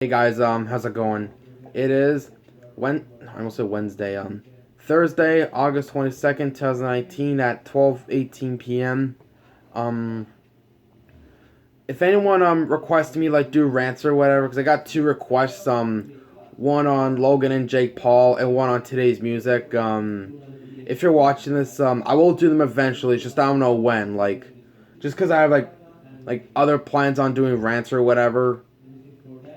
Hey guys, how's it going? It is I almost said Wednesday, Thursday, August 22nd, 2019 at 12:18 p.m. Um, if anyone requests me like do rants or whatever, because I got two requests, one on Logan and Jake Paul and one on today's music. If you're watching this, I will do them eventually. It's just I don't know when. Just because I have like other plans on doing rants or whatever.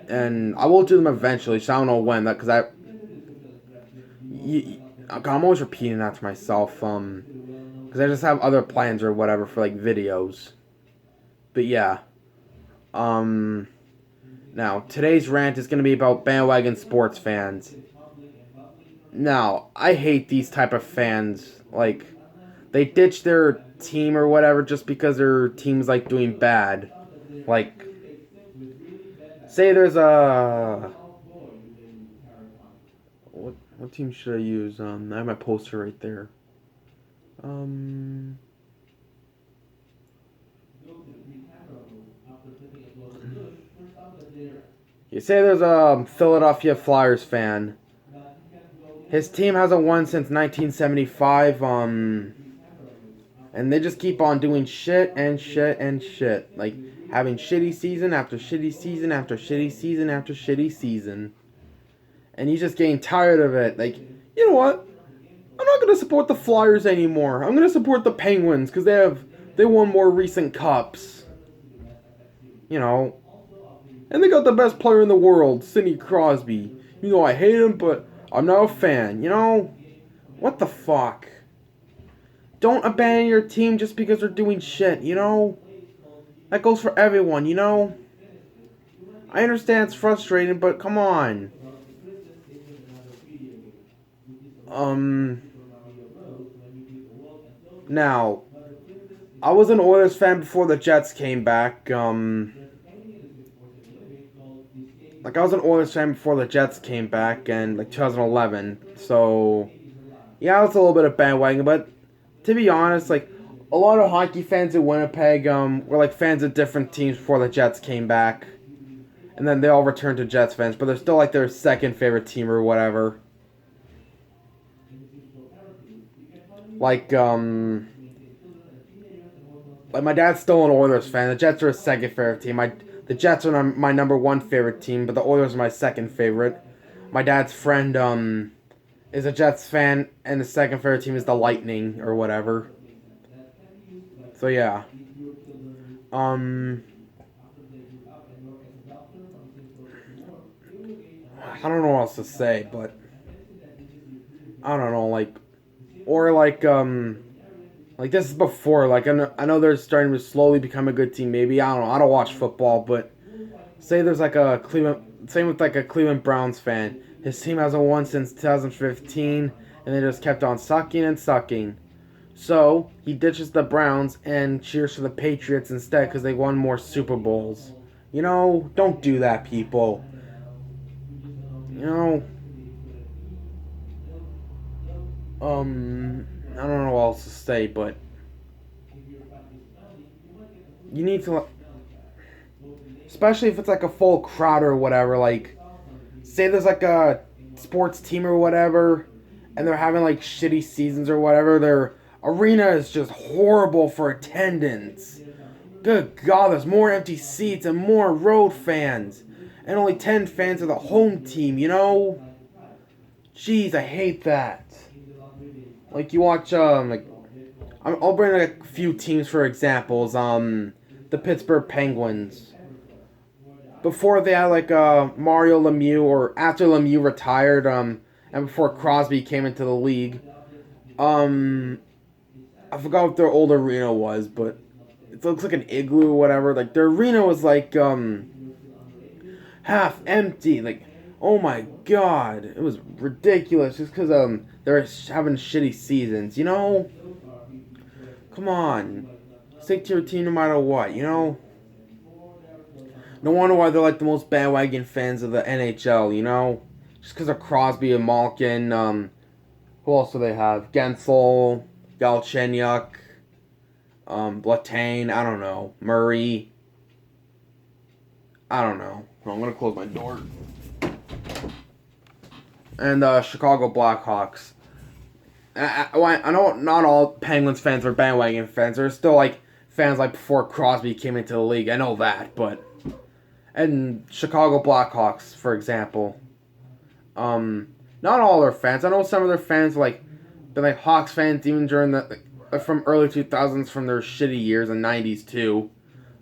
And I will do them eventually, so I don't know when. Because I'm always repeating that to myself. Because I just have other plans or whatever for like videos. But yeah. Um, Now today's rant is gonna be about bandwagon sports fans. Now I hate these type of fans. Like they ditch their team or whatever just because their team's like doing bad. Like say there's a what team should I use? I have my poster right there. Um, you say there's a Philadelphia Flyers fan. His team hasn't won since 1975. And they just keep on doing shit and shit and shit, like having shitty season after shitty season after shitty season after shitty season. And he's just getting tired of it. Like, you know what? I'm not gonna support the Flyers anymore. I'm gonna support the Penguins because they won more recent cups. You know, and they got the best player in the world, Sidney Crosby. You know I hate him, but I'm not a fan. You know, what the fuck? Don't abandon your team just because they're doing shit. You know, that goes for everyone. You know, I understand it's frustrating, but come on. Um. Now, I was an Oilers fan before the Jets came back. Like I was an Oilers fan before the Jets came back in like 2011. So, yeah, it's a little bit of bandwagon, but to be honest, like a lot of hockey fans in Winnipeg were like fans of different teams before the Jets came back, and then they all returned to Jets fans, but they're still like their second favorite team or whatever. Like like my dad's still an Oilers fan. The Jets are his second favorite team. The Jets are my number one favorite team, but the Oilers are my second favorite. My dad's friend is a Jets fan, and the second favorite team is the Lightning or whatever. So yeah. Um, I don't know what else to say, but I don't know, or like this is before, like I know they're starting to slowly become a good team. Maybe I don't know. I don't watch football, but say there's like a Cleveland, same with like a Cleveland Browns fan. His team hasn't won since 2015, and they just kept on sucking and sucking. So he ditches the Browns and cheers for the Patriots instead because they won more Super Bowls. You know, don't do that, people. You know, I don't know what else to say, but you need to, especially if it's like a full crowd or whatever. Like, say there's like a sports team or whatever, and they're having like shitty seasons or whatever. Their arena is just horrible for attendance. Good God, there's more empty seats and more road fans, and only 10 fans of the home team. You know, jeez, I hate that. Like you watch like I'll bring like a few teams for examples. The Pittsburgh Penguins. Before they had like Mario Lemieux, or after Lemieux retired, and before Crosby came into the league, um, I forgot what their old arena was, but it looks like an igloo or whatever. Like their arena was like half empty. Like, oh my God, it was ridiculous just because they're having shitty seasons. You know, come on, stick to your team no matter what. You know. No wonder why they're like the most bandwagon fans of the NHL, you know? Just because of Crosby and Malkin. Who else do they have? Gensel, Galchenyuk, Blatane, I don't know. Murray. I don't know. I'm gonna close my door. And Chicago Blackhawks. I know not all Penguins fans are bandwagon fans. There's still like fans like before Crosby came into the league. I know that, but and Chicago Blackhawks, for example, not all their fans. I know some of their fans like been like Hawks fans even during the from early 2000s from their shitty years and 90s too,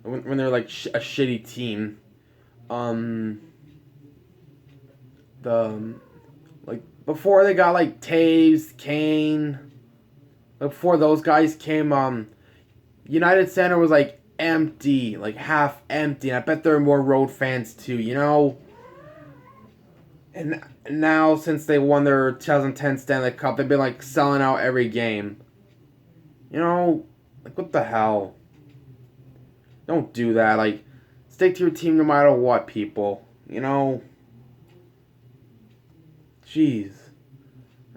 when they're like a shitty team. The like before they got like Taves, Kane, before those guys came, United Center was like empty, like half empty, and I bet there are more road fans too, you know? And now, since they won their 2010 Stanley Cup, they've been like selling out every game. You know, like what the hell? Don't do that, like, stick to your team no matter what, people, you know? Jeez.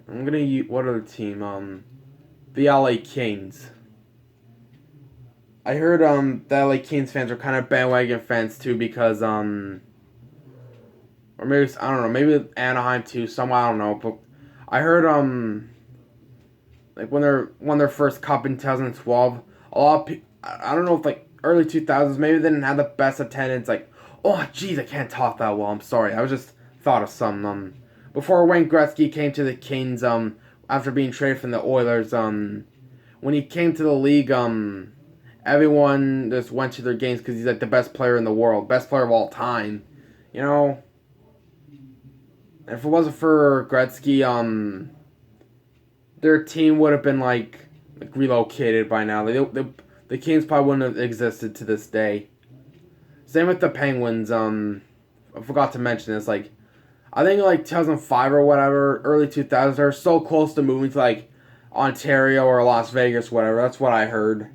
I'm gonna use, what other team? The LA Kings. I heard, the LA Kings fans are kind of bandwagon fans too because, or maybe, I don't know, maybe Anaheim too, I don't know, but I heard, like when they won their first cup in 2012, a lot of people, I don't know if like early 2000s, maybe they didn't have the best attendance, like, oh jeez, I can't talk that well, I'm sorry, I was just thought of some, before Wayne Gretzky came to the Kings, after being traded from the Oilers, when he came to the league, everyone just went to their games because he's like the best player in the world, best player of all time, you know? If it wasn't for Gretzky, their team would have been like relocated by now. The Kings probably wouldn't have existed to this day. Same with the Penguins, I forgot to mention this, like, I think like 2005 or whatever, early 2000s, they're so close to moving to like Ontario or Las Vegas, whatever. That's what I heard.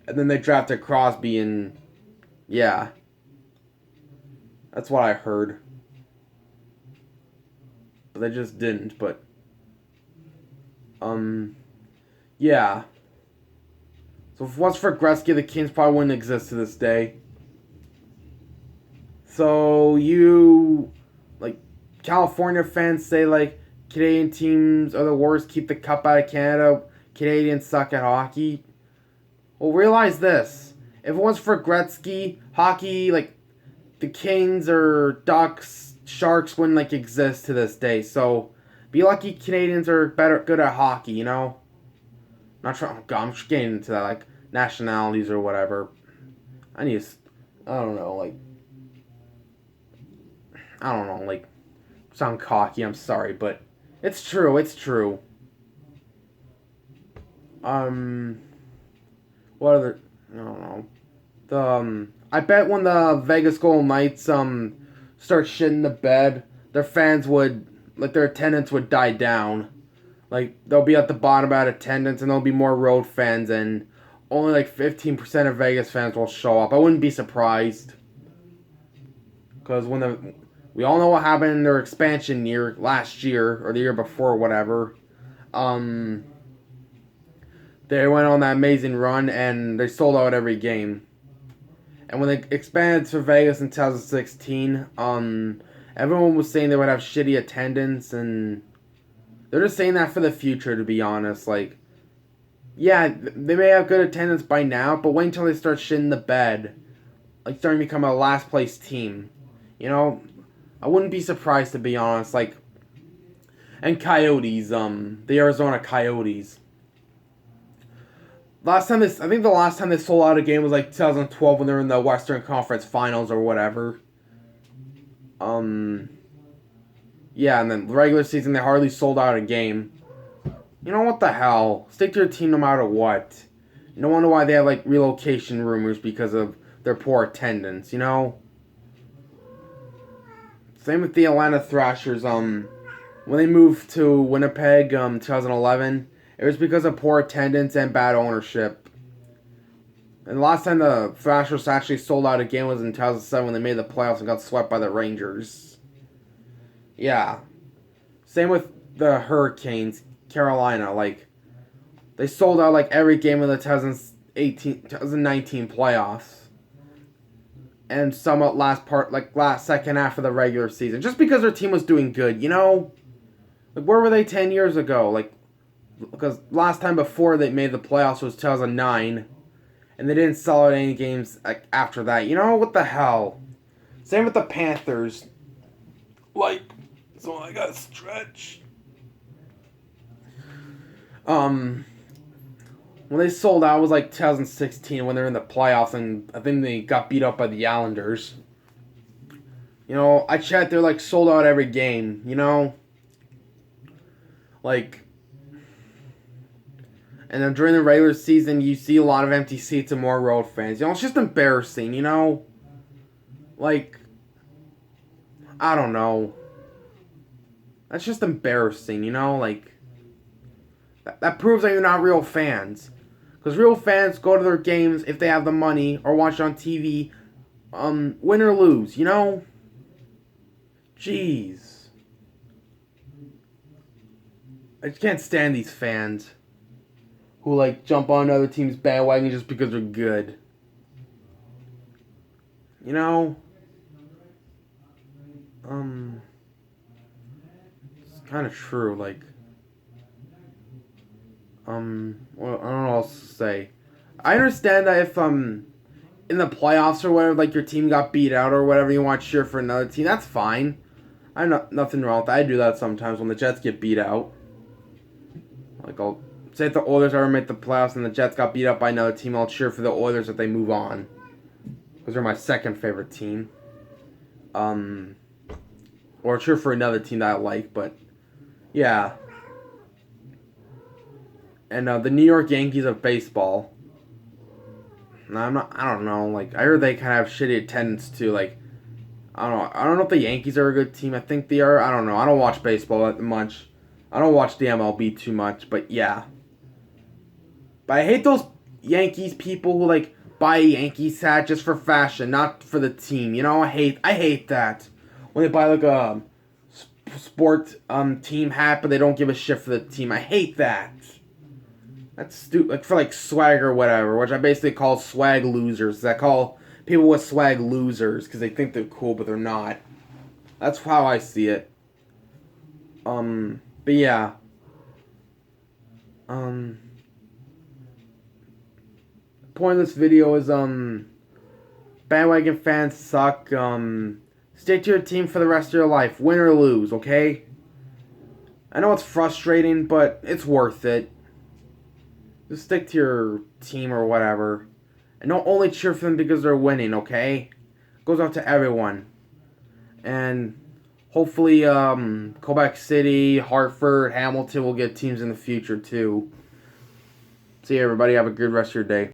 And then they drafted Crosby, and yeah, that's what I heard. But they just didn't. But yeah. So if it wasn't for Gretzky, the Kings probably wouldn't exist to this day. So you, like, California fans say, like, Canadian teams are the worst, keep the cup out of Canada, Canadians suck at hockey. Well, realize this. If it wasn't for Gretzky, hockey, like, the Kings or Ducks, Sharks wouldn't, like, exist to this day. So, be lucky Canadians are good at hockey, you know? Not trying, oh God, I'm just getting into that, like, nationalities or whatever. I don't know, like, sound cocky, I'm sorry, but it's true. What other, I don't know. I bet when the Vegas Golden Knights, start shitting the bed, their fans would, like, their attendance would die down. Like, they'll be at the bottom about attendance, and there'll be more road fans, and only, like, 15% of Vegas fans will show up. I wouldn't be surprised. Because we all know what happened in their expansion year last year, or the year before, whatever. They went on that amazing run, and they sold out every game. And when they expanded to Vegas in 2016, everyone was saying they would have shitty attendance, and they're just saying that for the future, to be honest. Like, yeah, they may have good attendance by now, but wait until they start shitting the bed. Like, starting to become a last place team. You know? I wouldn't be surprised, to be honest. Like, and Coyotes, the Arizona Coyotes. I think the last time they sold out a game was like 2012 when they were in the Western Conference Finals or whatever. Yeah, and then the regular season they hardly sold out a game. You know what the hell? Stick to your team no matter what. No wonder why they have like relocation rumors because of their poor attendance, you know? Same with the Atlanta Thrashers, when they moved to Winnipeg, 2011, it was because of poor attendance and bad ownership. And the last time the Thrashers actually sold out a game was in 2007 when they made the playoffs and got swept by the Rangers. Yeah. Same with the Hurricanes, Carolina, like, they sold out like every game of the 2019 playoffs. and somewhat last second half of the regular season, just because their team was doing good, you know? Like, where were they 10 years ago? Like, because last time before they made the playoffs was 2009, and they didn't sell out any games like after that. You know, what the hell? Same with the Panthers. Like, so I got stretch. When they sold out, it was like 2016 when they're in the playoffs, and I think they got beat up by the Islanders. You know, I checked, they're like sold out every game, you know? Like, and then during the regular season, you see a lot of empty seats and more road fans. You know, it's just embarrassing, you know? Like, I don't know. That's just embarrassing, you know? Like, that proves that you're not real fans. Because real fans go to their games if they have the money or watch it on TV, win or lose, you know? Jeez. I just can't stand these fans who, like, jump on other team's bandwagon just because they're good. You know? It's kind of true, like, well, I don't know what else to say. I understand that if, in the playoffs or whatever, like, your team got beat out or whatever, you want to cheer for another team, that's fine. I know nothing wrong with that. I do that sometimes when the Jets get beat out. Like, I'll say if the Oilers ever make the playoffs and the Jets got beat up by another team, I'll cheer for the Oilers if they move on. Because they're my second favorite team. Or cheer for another team that I like, but yeah. And the New York Yankees of baseball. No, I don't know. Like, I heard they kind of have shitty attendance too. Like, I don't know if the Yankees are a good team. I think they are. I don't know. I don't watch baseball that much. I don't watch the MLB too much, but yeah. But I hate those Yankees people who, like, buy a Yankees hat just for fashion, not for the team. You know, I hate that. When they buy, like, a sport team hat, but they don't give a shit for the team. I hate that. That's stupid. Like, for, like, swag or whatever, which I basically call swag losers. I call people with swag losers because they think they're cool, but they're not. That's how I see it. But yeah. The point of this video is, bandwagon fans suck. Stick to your team for the rest of your life, win or lose, okay? I know it's frustrating, but it's worth it. Just stick to your team or whatever. And don't only cheer for them because they're winning, okay? It goes out to everyone. And hopefully, Quebec City, Hartford, Hamilton will get teams in the future, too. See you, everybody. Have a good rest of your day.